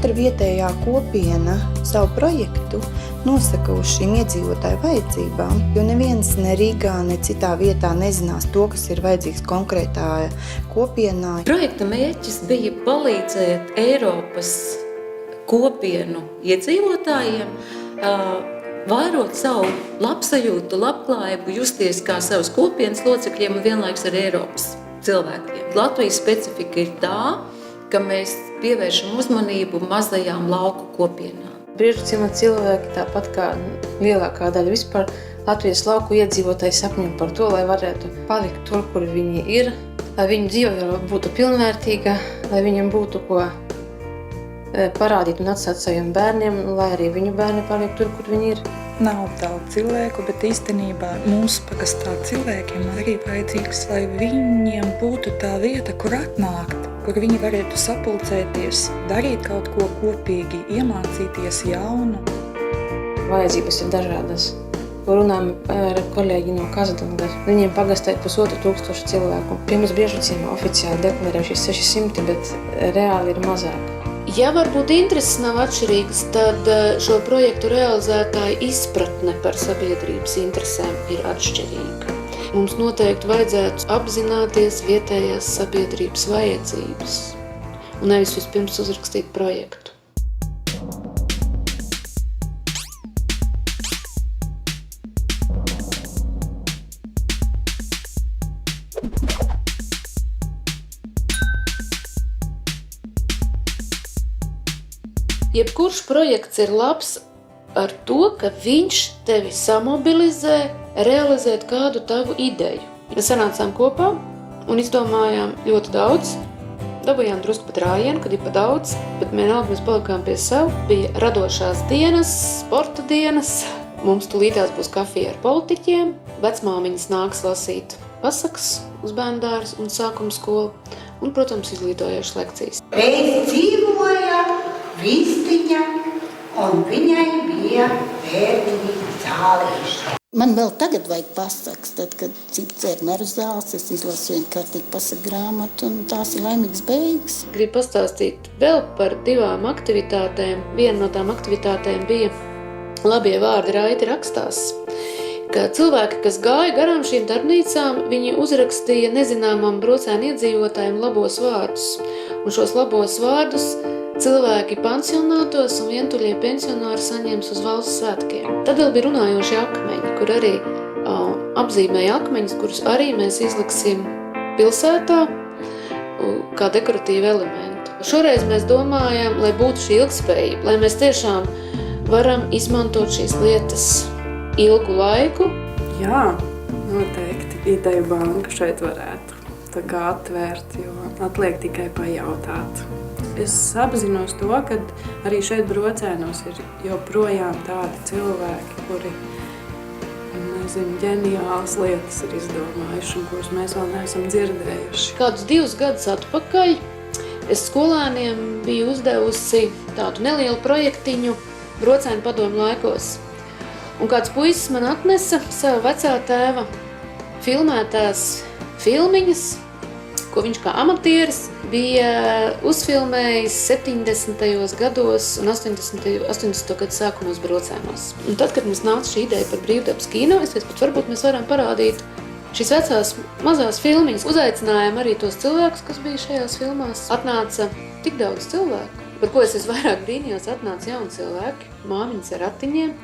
katra vietējā kopiena savu projektu nosaka uz šīm iedzīvotāju vajadzībām, jo neviens ne Rīgā, ne citā vietā nezinās to, kas ir vajadzīgs konkrētā kopienā. Projekta mērķis bija palīdzēt Eiropas kopienu iedzīvotājiem vairot savu labsajūtu, labklājību, justies kā savas kopienas locekļiem un vienlaikus ar Eiropas cilvēkiem. Latvijas specifika ir tā, ka mēs pievēršam uzmanību mazajām lauku kopienām. Briežu ciemata cilvēki, tāpat kā lielākā daļa vispār Latvijas lauku iedzīvotāji sapņo par to, lai varētu palikt tur, kur viņi ir, lai viņu dzīve būtu pilnvērtīga, lai viņam būtu ko parādīt un atstāt saviem bērniem, lai arī viņu bērni paliek tur, kur viņi ir. Nav daudz cilvēku, bet īstenībā mūsu pagastā cilvēkiem arī vajadzīgs, lai viņiem būtu tā vieta, kur atnākt, kur viņi varētu sapulcēties, darīt kaut ko kopīgi, iemācīties jaunu. Vajadzības ir dažādas. Runājam ar kolēģi no Kazadongas. Viņiem pagastā ir 1500 cilvēku. Pie mums Briežu ciemā oficiāli deklarējuši 600, bet reāli ir mazāk. Ja varbūt intereses nav atšķirīgas, tad šo projektu realizētāju izpratne par sabiedrības interesēm ir atšķirīga. Mums noteikti vajadzētu apzināties vietējās sabiedrības vajadzības un nevis vispirms uzrakstīt projektu. Jebkurš projekts ir labs ar to, ka viņš tevi samobilizē realizēt kādu tavu ideju. Mēs sanācām kopā un izdomājām ļoti daudz, dabūjām drusku pat rājienu, kad ir pa daudz, bet vienalga mēs palikām pie sev. Bija radošās dienas, sporta dienas, mums tulītās būs kafija ar politiķiem, vecmāmiņas nāks lasīt pasakas uz bērndārzu un sākuma skolu un, protams, izglītojošas lekcijas. Reiz dzīvoja Vistiņa, un viņai bija bērni zālīši. Man vēl tagad vajag pasakas, tad, kad cits ir neru zāles, es izlasu vienkārtīgi pasaku grāmatu, un tās ir laimīgas beigas. Gribu pastāstīt vēl par 2 aktivitātēm. Viena no tām aktivitātēm bija Labie vārdi raiti rakstās. Ka cilvēki, kas gāja garām šīm darbnīcām, viņi uzrakstīja nezināmam brocēnu iedzīvotājiem labos vārdus. Un šos labos vārdus cilvēki pansionātos un vientuļie pensionāri saņems uz valsts svētkiem. Tad vēl bija runājošie akmeņi, kur arī apzīmēja akmeņus, kurus arī mēs izliksim pilsētā kā dekoratīvu elementu. Šoreiz mēs domājam, lai būtu šī ilgspējība, lai mēs tiešām varam izmantot šīs lietas ilgu laiku. Jā, noteikti ideju banka šeit varētu tā kā atvērt, jo atliek tikai pajautāt. Es apzinos to, ka arī šeit brocēnos ir joprojām tādi cilvēki, kuri, ģeniālas lietas ir izdomājuši un kurus mēs vēl neesam dzirdējuši. Kādus 2 gadus atpakaļ es skolēniem biju uzdevusi tādu nelielu projektiņu brocēnu padomu laikos. Un kāds puisis man atnesa savu vecā tēva filmētās filmiņas, ko viņš kā amatieris bija uzfilmējis 70. gados un 80. gadu sākumos brocēnos. Un tad, kad mums nāca šī ideja par brīvdabas kino, es teicu, pat varbūt mēs varam parādīt šīs vecās mazās filmiņas. Uzaicinājām arī tos cilvēkus, kas bija šajās filmās. Atnāca tik daudz cilvēku, par ko es vairāk brīnījos, atnāca jauni cilvēki, māmiņas ar ratiņiem,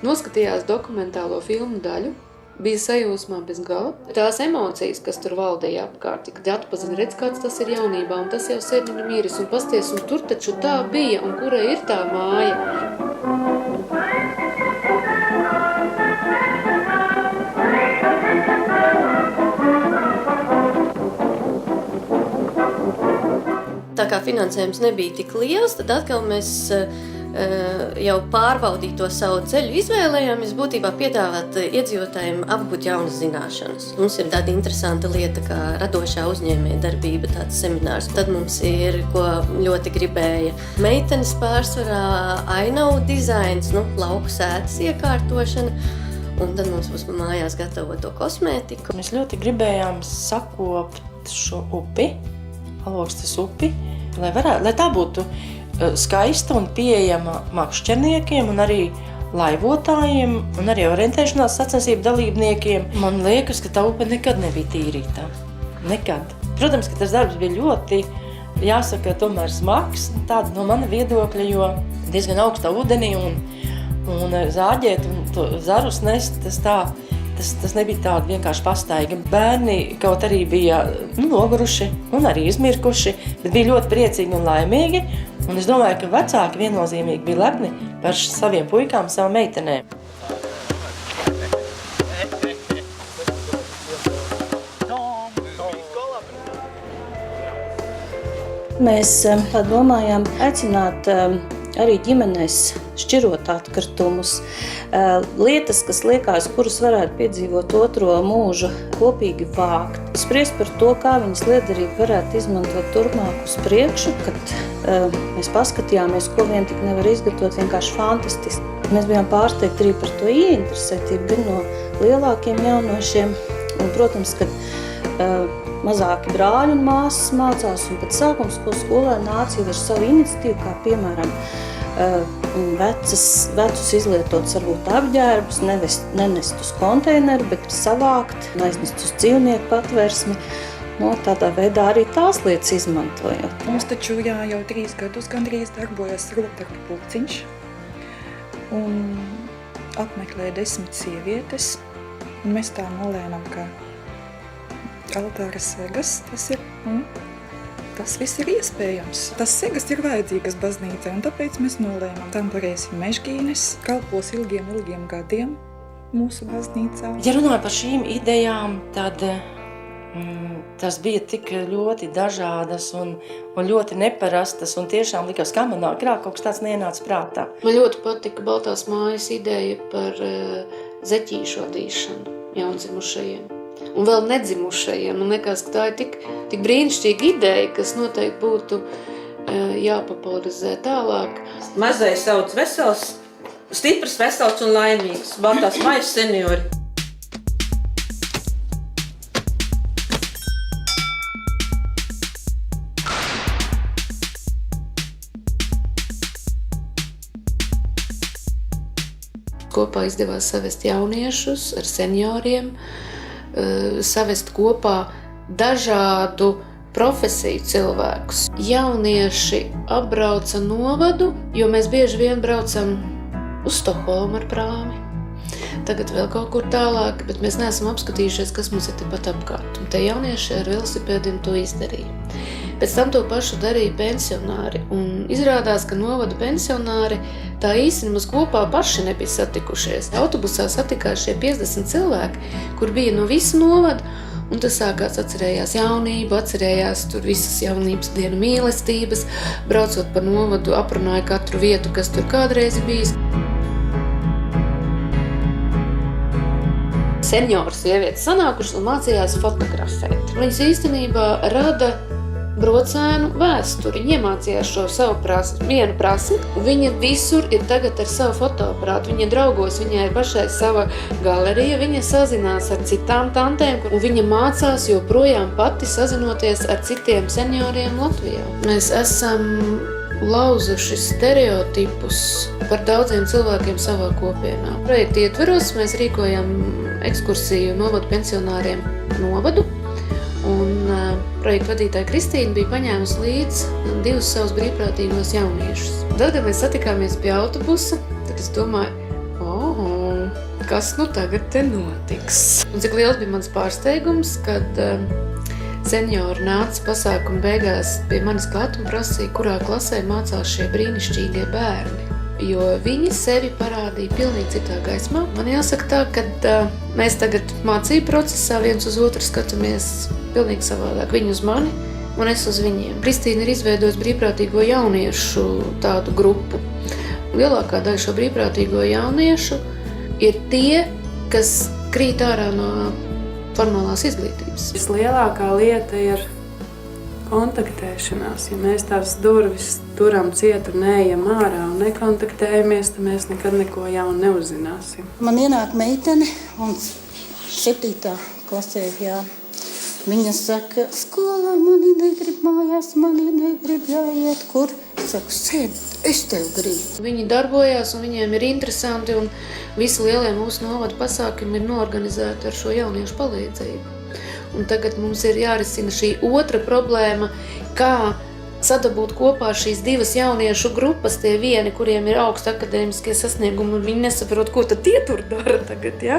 noskatījās dokumentālo filmu daļu, bija sajūsmā bez gala. Tās emocijas, kas tur valdīja apkārt, kad atpazina, redz, kāds tas ir jaunībā, un tas jau sēdiņu mīris, un pasties, un tur taču tā bija, un kura ir tā māja. Tā kā finansējums nebija tik liels, tad atkal mēs jau pārbaudīt to savu ceļu izvēlējāmies būtībā piedāvāt iedzīvotājiem apgūt jaunas zināšanas. Mums ir tāda interesanta lieta kā radošā uzņēmēja darbība, tāds seminārs. Tad mums ir, ko ļoti gribēja meitenes pārsvarā, ainavu dizains, lauku sētas iekārtošana. Un tad mums būs mājās gatavot to kosmētiku. Mēs ļoti gribējām sakopt šo upi, Alokstes upi, lai tā būtu skaista un pieejama makšķerniekiem un arī laivotājiem un arī orientēšanās sacensību dalībniekiem. Man liekas, ka tā upe nekad nebija tīrītā. Nekad. Protams, ka tas darbs bija ļoti, jāsaka, tomēr smags, tāda no mana viedokļa, jo diezgan augstā ūdenī un zāģēt un to zarus nest, tas nebija tāda vienkārši pastaiga. Bērni kaut arī bija noguruši un arī izmirkuši, bet bija ļoti priecīgi un laimīgi. Un es domāju, ka vecāki viennozīmīgi bija lepni par saviem puikām, savām meitenēm. Mēs domājām aicināt arī ģimenēs šķirot atkritumus, lietas, kas liekas, kuras varētu piedzīvot otro mūžu, kopīgi vākt. Spriest par to, kā viņas liederīgi varētu izmantot turpmāk uz priekšu, kad mēs paskatījāmies, ko vien tik nevar izgatavot, vienkārši fantastiski. Mēs bijām pārsteigti arī par to ieinteresētību gan no lielākiem jaunošiem, un, protams, kad mazāki brāļi un māsas mācās, un pēc sākums, ko skolē nāca jau ar savu iniciatīvu, kā piemēram vecus izlietotus varbūt apģērbus, nenest uz konteineru, bet savākt, aiznest uz dzīvnieku patversmi. Tādā veidā arī tās lietas izmantojot. Mums taču jau 3 gadus gandrīz darbojas rokdarbu pulciņš un apmeklē 10 sievietes. Un mēs tā nolēmām, ka altāra segas tas viss ir iespējams. Tas segas ir vajadzīgas baznīcai, un tāpēc mēs nolēmām. Tam varēsim mežģīnes, kalpos ilgiem gadiem mūsu baznīcā. Ja runāju par šīm idejām, tad tas bija tik ļoti dažādas un ļoti neparastas, un tiešām likās, kā man agrāk kaut kas tāds neienāca prātā. Man ļoti patika Baltās mājas ideja par zeķīšu vadīšanu jaundzimušajiem. Un vēl nedzimušajiem. Man liekas, ka tā ir tik brīnišķīga ideja, kas noteikti būtu jāpopularizē tālāk. Mazais sauc vesels, stiprs, vesels un laimīgs. Baltās mājas seniori. Kopā izdevās savest jauniešus ar senioriem, savest kopā dažādu profesiju cilvēkus. Jaunieši apbrauca novadu, jo mēs bieži vien braucam uz Stokholmu ar prāmi. Tagad vēl kaut kur tālāk, bet mēs neesam apskatījušies, kas mums ir tepat apkārt. Un te jaunieši ar velosipēdiem to izdarīja. Pēc tam to pašu darīja pensionāri. Un izrādās, ka novada pensionāri tā īsti nemaz kopā paši nebija satikušies. Autobusā satikās šie 50 cilvēki, kur bija no visa novada. Un tas sākās, atcerējās jaunību, atcerējās tur visas jaunības dienu mīlestības, braucot pa novadu, aprunāja katru vietu, kas tur kādreiz bijis. Senioru sievietes sanākušas un mācījās fotografēt. Viņas īstenībā rada brocēnu vēsturi. Viņa iemācījās šo savu vienu prasmi, un viņa visur ir tagad ar savu fotoaparātu. Viņa draugos, viņai ir pašai sava galerija, viņa sazinās ar citām tantēm, un viņa mācās joprojām pati sazinoties ar citiem senioriem Latvijā. Mēs esam lauzuši stereotipus par daudziem cilvēkiem savā kopienā. Projekta ietveros mēs rīkojam ekskursiju novadu pensionāriem novadu, un projekta vadītāja Kristīna bija paņēmusi līdz 2 savus brīvprātīgos jauniešus. Tad, kad mēs satikāmies pie autobusa, tad es domāju, kas nu tagad te notiks? Un cik liels bija mans pārsteigums, kad seniori nāca pasākuma beigās pie manis klāt un prasīja, kurā klasē mācās šie brīnišķīgie bērni. Jo viņi sevi parādīja pilnīgi citā gaismā. Man jāsaka tā, ka mēs tagad mācību procesā viens uz otru skatāmies pilnīgi savādāk. Viņi uz mani un es uz viņiem. Kristīna ir izveidojusi brīvprātīgo jauniešu tādu grupu. Lielākā daļa šo brīvprātīgo jauniešu ir tie, kas krīt ārā no formālās izglītības. Vislielākā lieta ir kontaktēšanās. Ja mēs tās durvis turam ciet un neejam ārā un nekontaktējamies, tad mēs nekad neko jaunu neuzzināsim. Man ienāk meitene un 7. klasē, jā. Viņa saka, skolā mani negrib mājās, mani negrib jāiet, kur. Es saku, sēd, es tev gribu. Viņi darbojās un viņiem ir interesanti un visi lielie mūsu novada pasākumi ir noorganizēti ar šo jauniešu palīdzību. Un tagad mums ir jārisina šī otra problēma, kā sadabūt kopā šīs divas jauniešu grupas, tie vieni, kuriem ir augsti akadēmiskie sasniegumi, un viņi nesaprot, ko tad tie tur dara tagad, ja?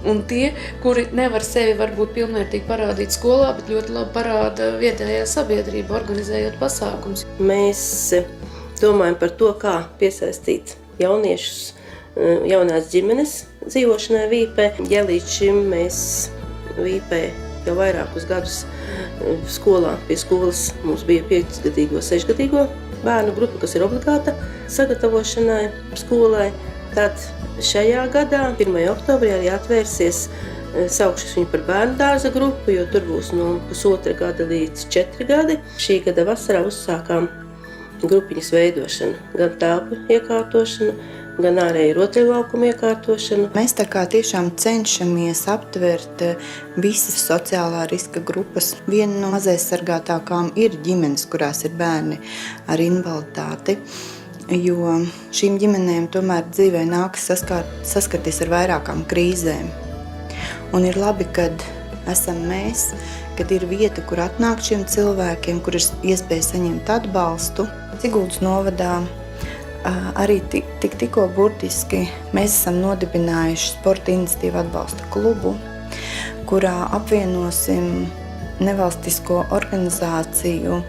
Un tie, kuri nevar sevi varbūt pilnvērtīgi parādīt skolā, bet ļoti labi parāda vietējā sabiedrība, organizējot pasākums. Mēs domājam par to, kā piesaistīt jauniešus, jaunās ģimenes dzīvošanai Vīpē. Ja līdz šim mēs Vīpē jau vairākus gadus skolā, pie skolas mums bija 5-gadīgo, 6-gadīgo bērnu grupa, kas ir obligāta sagatavošanai skolai. Tad šajā gadā, 1. oktobrī, arī atvērsies, saukšas viņu par bērnu dārza grupu, jo tur būs no 1,5 gada līdz 4 gadi. Šī gada vasarā uzsākām grupiņas veidošanu, gan telpu iekārtošanu, gan ārēju rotaļlaukumu iekārtošanu. Mēs tā kā tiešām cenšamies aptvert visas sociālā riska grupas. Viena no mazaizsargātākām ir ģimenes, kurās ir bērni ar invaliditāti, jo šīm ģimenēm tomēr dzīvē nākas saskarties ar vairākām krīzēm. Un ir labi, kad esam mēs, kad ir vieta, kur atnākt šiem cilvēkiem, kur ir iespēja saņemt atbalstu. Siguldas novadā arī tikko burtiski mēs esam nodibinājuši sporta iniciatīvu atbalsta klubu, kurā apvienosim nevalstisko organizāciju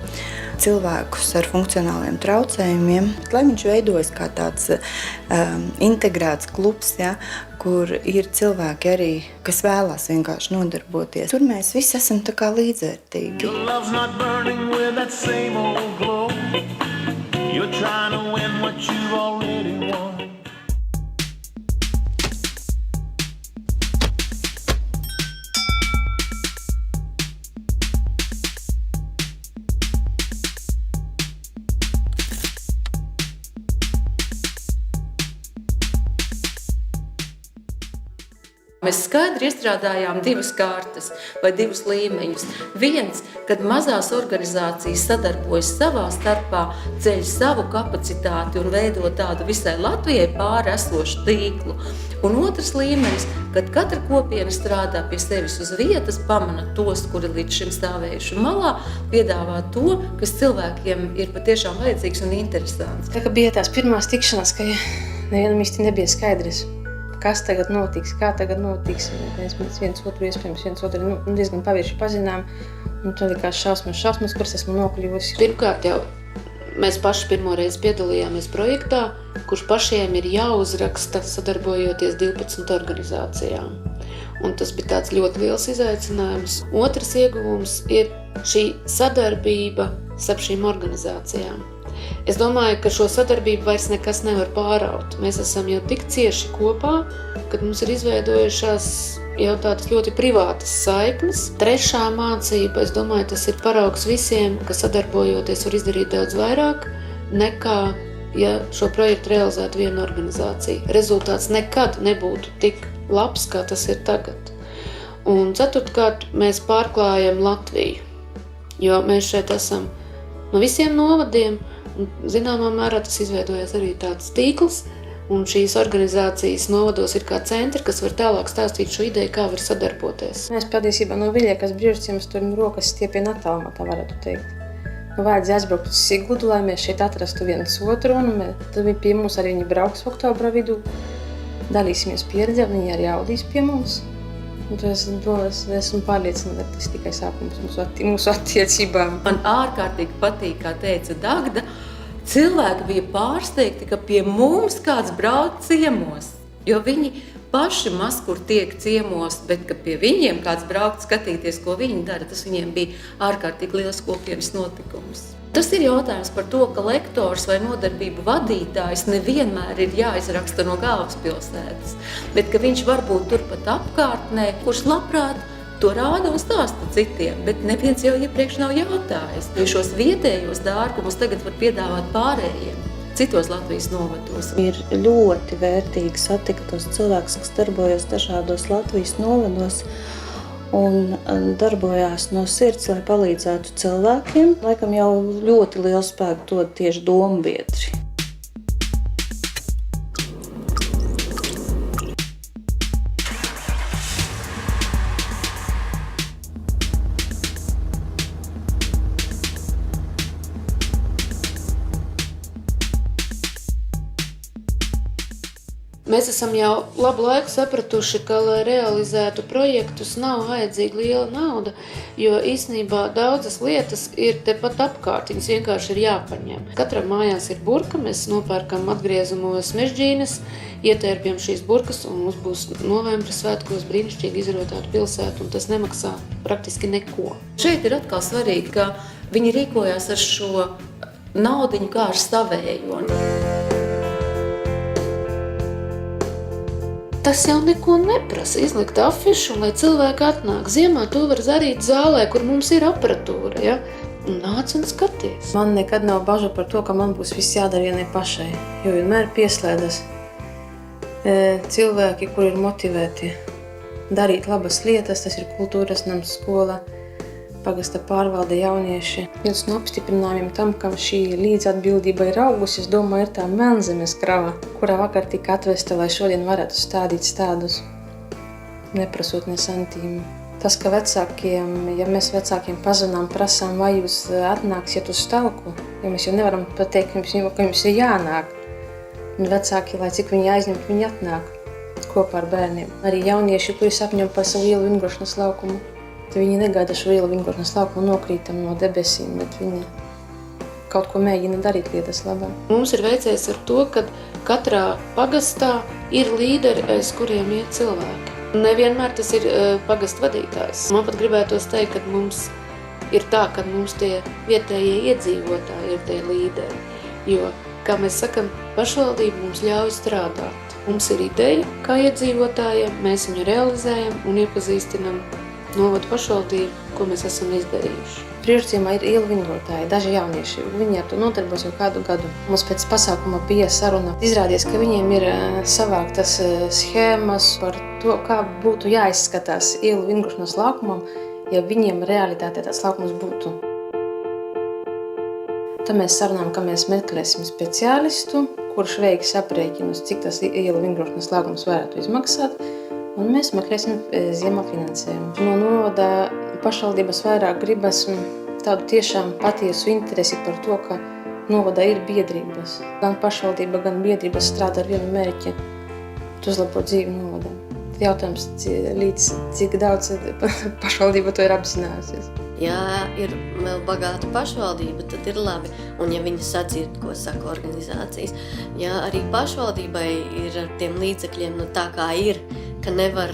cilvēkus ar funkcionāliem traucējumiem, lai viņš veidojas kā tāds integrēts klubs, ja, kur ir cilvēki arī, kas vēlās vienkārši nodarboties. Tur mēs visi esam tā kā līdzvērtīgi. You're trying to win what you've already won. Mēs skaidri iestrādājām divas kārtas vai divus līmeņus. Viens, kad mazās organizācijas sadarbojas savā starpā, ceļ savu kapacitāti un veido tādu visai Latvijai pāri esošu tīklu. Un otrs līmenis, kad katra kopiena strādā pie sevis uz vietas, pamana tos, kuri līdz šim stāvējuši malā, piedāvā to, kas cilvēkiem ir patiešām vajadzīgs un interesants. Tā kā bija tās pirmās tikšanās, ka nevienam īsti nebija skaidrs, kas tagad notiks, kā tagad notiks. Mēs viens otru iespējams, viens otru diezgan pavieši pazinām. Un tad likās šausmas, kuras esmu nokļuvusi. Pirmkārt jau mēs paši pirmo reizi piedalījāmies projektā, kurš pašiem ir jāuzraksta sadarbojoties 12 organizācijām. Un tas bija tāds ļoti liels izaicinājums. Otrs ieguvums ir šī sadarbība starp šīm organizācijām. Es domāju, ka šo sadarbību vairs nekas nevar pāraut. Mēs esam jau tik cieši kopā, kad mums ir izveidojušās jau tādas ļoti privātas saiknes. Trešā mācība, es domāju, tas ir paraugs visiem, ka sadarbojoties var izdarīt daudz vairāk nekā, ja šo projektu realizētu viena organizācija. Rezultāts nekad nebūtu tik labs, kā tas ir tagad. Un ceturtkārt, mēs pārklājam Latviju, jo mēs šeit esam no visiem novadiem. Zināmā mērā tas izveidojās arī tāds tīkls, un šīs organizācijas novados ir kā centri, kas var tālāk stāstīt šo ideju, kā var sadarboties. Mēs patiesībā no Viļiekas brīvšķiemas tur rokas stiepina attālumā, tā varētu teikt. Vajadzēja aizbraukt uz Siguldu, lai mēs šeit atrastu viens otru, un tad pie mums arī viņi brauks oktobra vidū. Dalīsimies pieredzi, viņi arī audīs pie mums. Es esmu pārliecināta, ka tas tikai sākums mūsu attiecībām. Man ārkārtīgi patīk, kā teica Dagda, cilvēki bija pārsteigti, ka pie mums kāds brauc ciemos, jo viņi paši maz kur tiek ciemos, bet ka pie viņiem kāds braukt skatīties, ko viņi dara, tas viņiem bija ārkārtīgi liels kopienas notikums. Tas ir jautājums par to, ka lektors vai nodarbību vadītājs nevienmēr ir jāizraksta no galvaspilsētas, bet ka viņš var būt turpat apkārtnē, kurš labprāt to rāda un stāsta citiem, bet neviens jau iepriekš nav jautājis. Jo šos vietējos dārgumus tagad var piedāvāt pārējiem citos Latvijas novados. Ir ļoti vērtīgi satikt tos cilvēkus, kas darbojas dažādos Latvijas novados, un darbojās no sirds, lai palīdzētu cilvēkiem. Laikam jau ļoti lielu spēku dod tieši dombiedri. Mēs esam jau labu laiku sapratuši, ka, lai realizētu projektus, nav vajadzīga liela nauda, jo īstenībā daudzas lietas ir tepat apkārt, viņas vienkārši ir jāpaņem. Katram mājās ir burka, mēs nopērkam atgriezumos mežģīnes, ietērpjam šīs burkas un mums būs novembra svētkos brīnišķīgi izrotāta pilsēta un tas nemaksā praktiski neko. Šeit ir atkal svarīgi, ka viņi rīkojās ar šo naudiņu kā ar savējo. Tas jau neko neprasa, izlikt afišu, lai cilvēki atnāk. Ziemā to var darīt zālē, kur mums ir aparatūra, ja? Nāc un skaties. Man nekad nav bažu par to, ka man būs viss jādara vienai pašai, jo vienmēr pieslēdas cilvēki, kuri ir motivēti darīt labas lietas, tas ir kultūras nams, skola, pagasta pārvalde, jaunieši. Viens no apstiprinājumiem tam, ka šī līdzatbildība ir augusi, es domāju, ir tā Melnzemes krava, kurā vakar tika atvesta, lai šodien varētu stādīt stādus, neprasot ne santīmu. Tas, ka vecākiem, ja mēs vecākiem pazvanām, prasām, vai jūs atnāksiet uz talku, jo mēs jau nevaram pateikt, ka jums ir jānāk. Un vecāki, lai cik viņi aizņemt, viņi atnāk kopā ar bērniem. Arī jaunieši, kuri sapņo par savu ielu vingrošanas laukumu. Viņi negaida šo ielu vingrošanas laukumu nokrītam no debesīm, bet viņi kaut ko mēģina darīt lietas labā. Mums ir veicies ar to, ka katrā pagastā ir līderi, aiz kuriem iet cilvēki. Nevienmēr tas ir pagasta vadītājs. Man pat gribētos teikt, ka mums ir tā, ka mums tie vietējie iedzīvotāji ir tie līderi. Jo, kā mēs sakam, pašvaldība mums ļauj strādāt. Mums ir ideja, kā iedzīvotājiem, mēs viņu realizējam un iepazīstinam novadu pašvaldību, ko mēs esam izdarījuši. Priekšciemā ir ielu vingrotāji, daži jaunieši. Viņi ar to nodarbos jau kādu gadu. Mums pēc pasākuma bija saruna. Izrādies, ka viņiem ir savāktas schēmas par to, kā būtu jāizskatās ielu vingrošanas laukumam, ja viņiem realitātē tāds laukums būtu. Tad mēs sarunājam, ka mēs meklēsim speciālistu, kurš veiks aprēķinus, cik tas ielu vingrošanas laukums varētu izmaksāt, un mēs meklēsim ziemā finansējumu. No novada pašvaldības vairāk gribas tādu tiešām patiesu interesi par to, ka novadā ir biedrības. Gan pašvaldība, gan biedrības strādā ar vienu mērķi – uzlabot dzīvi novadā. Jautājums, līdz cik daudz pašvaldība to ir apzinājusies. Ja ir vēl bagāta pašvaldība, tad ir labi. Un ja viņi sadzird, ko saka organizācijas. Ja arī pašvaldībai ir ar tiem līdzekļiem tā kā ir, ka nevar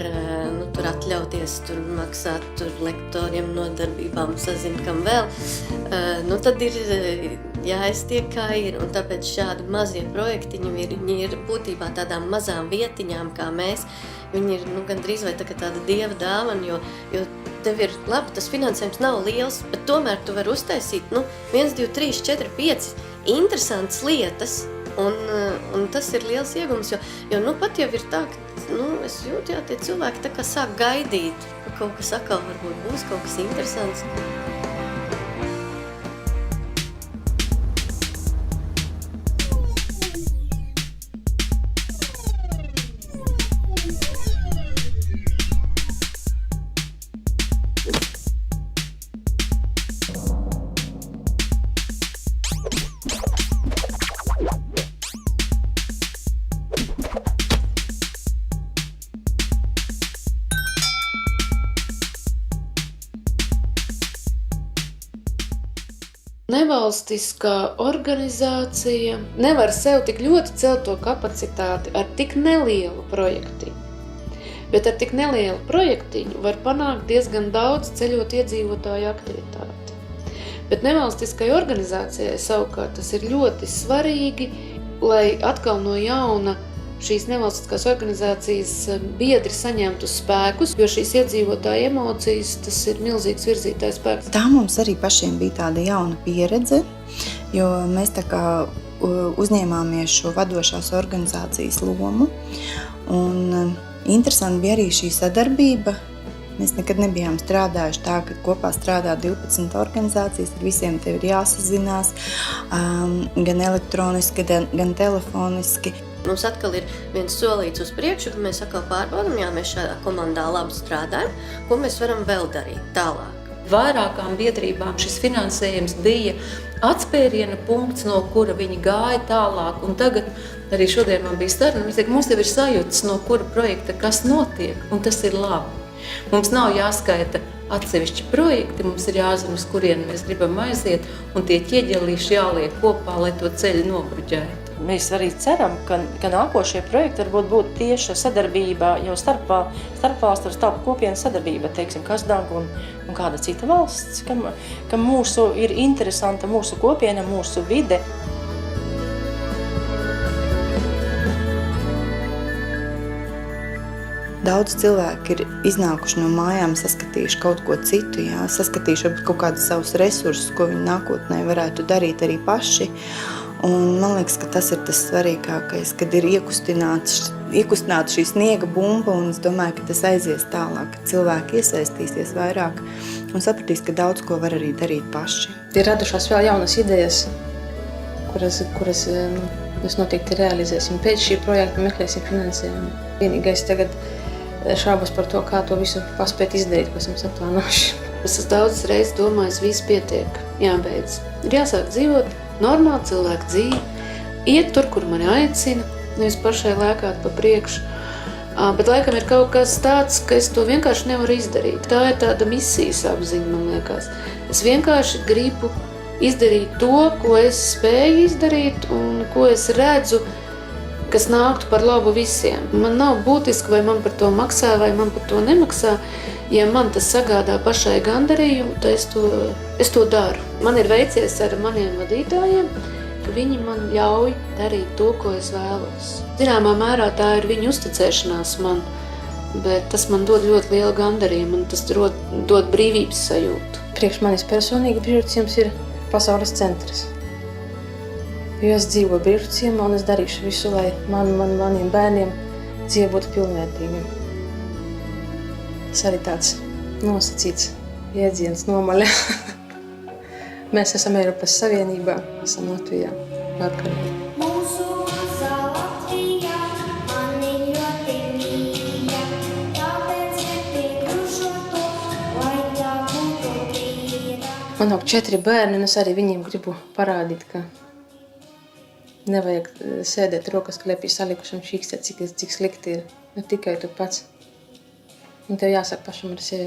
tur atļauties, tur maksāt tur lektoriem, nodarbībām, sazin kam vēl, tad ir jāiztiek kā ir. Un tāpēc šādi mazie projektiņi viņi ir būtībā tādām mazām vietiņām kā mēs. Viņi ir gandrīz vai tāda dieva dāvana, jo tev ir labi, tas finansējums nav liels, bet tomēr tu vari uztaisīt 1, 2, 3, 4, 5 interesantas lietas. Un tas ir liels iegums, jo pat jau ir tā, ka es jūtu, tie cilvēki tā kā sāk gaidīt, ka kaut kas atkal varbūt būs, kaut kas interesants. Nevalstiskā organizācija nevar sev tik ļoti celt to kapacitāti ar tik nelielu projektiņu. Bet ar tik nelielu projektiņu var panākt diezgan daudz ceļot iedzīvotāju aktivitāti. Bet nevalstiskai organizācijai savukārt tas ir ļoti svarīgi, lai atkal no jauna šīs nevalstiskās organizācijas biedri saņemtu spēkus, jo šīs iedzīvotāja emocijas, tas ir milzīgs virzītājs spēks. Tā mums arī pašiem bija tāda jauna pieredze, jo mēs tā kā uzņēmāmies šo vadošās organizācijas lomu. Un interesanti bija arī šī sadarbība Mēs nekad nebijām strādājuši tā, ka kopā strādā 12 organizācijas, ar visiem tev ir jāsazinās, gan elektroniski, gan telefoniski. Mums atkal ir viens solīts uz priekšu, ka mēs atkal pārbaudam, jā, mēs šādā komandā labi strādājam, ko mēs varam vēl darīt tālāk. Vairākām biedrībām šis finansējums bija atspēriena punkts, no kura viņi gāja tālāk. Un tagad arī šodien man bija saruna, mums jau ir sajūtas, no kura projekta kas notiek, un tas ir labi. Mums nav jāskaita atsevišķi projekti, mums ir jāzina, uz kurieni mēs gribam aiziet, un tie ķieģelīši jāliek kopā, lai to ceļu nobruģētu. Mēs arī ceram, ka nākošie projekti varbūt būtu tieši sadarbībā, jau starpvalstu ar starp kopienu sadarbība, teiksim, Kazdanga un kāda cita valsts, kam mūsu ir interesanta mūsu kopiena, mūsu vide. Daudz cilvēki ir iznākuši no mājām, saskatījuši kaut ko citu, saskatījuši kaut kādus savus resursus, ko viņi nākotnē varētu darīt arī paši. Un man liekas, ka tas ir tas svarīgākais, kad ir iekustināta šī sniega bumba, un es domāju, ka tas aizies tālāk, ka cilvēki iesaistīsies vairāk un sapratīs, ka daudz ko var arī darīt paši. Ir radušās vēl jaunas idejas, kuras mēs noteikti realizēsim. Pēc šī projekta meklēsim finansējumu. Vienīgais tagad šaubas par to, kā to visu paspēt izdarīt, ko esam saplānojuši. Es esmu daudzas reizes domājis, viss pietiek, jābeidz. Ir jāsāk dzīvot normāli cilvēku dzīvi, iet tur, kur mani aicina, nevis pašai lēkāt pa priekšu. Bet laikam ir kaut kas tāds, ka es to vienkārši nevaru izdarīt. Tā ir tāda misijas apziņa, man liekas. Es vienkārši gribu izdarīt to, ko es spēju izdarīt un ko es redzu, kas nāktu par labu visiem. Man nav būtiski, vai man par to maksā, vai man par to nemaksā. Ja man tas sagādā pašai gandarījumu, tad es to daru. Man ir veicies ar maniem vadītājiem, ka viņi man ļauj darīt to, ko es vēlos. Zināmā mērā tā ir viņu uzticēšanās man, bet tas man dod ļoti lielu gandarījumu un tas dod brīvības sajūtu. Priekš manis personīgi Brīvruciems ir pasaules centrs. Jo es dzīvoju Brīvruciemā un es darīšu visu, lai maniem bērniem dzīve būtu pilnvērtīga. Tas arī tāds nosacīts jēdziens nomaļā. Mēs esam Eiropas Savienībā, esam Latvijā, Latgalē. Man aug 4 bērni, un es arī viņiem gribu parādīt, ka nevajag sēdēt rokas klēpī salikuši un šīkstēt, cik slikti ir. Ne tikai tu pats. Un tev jāsāk pašam ar sevi.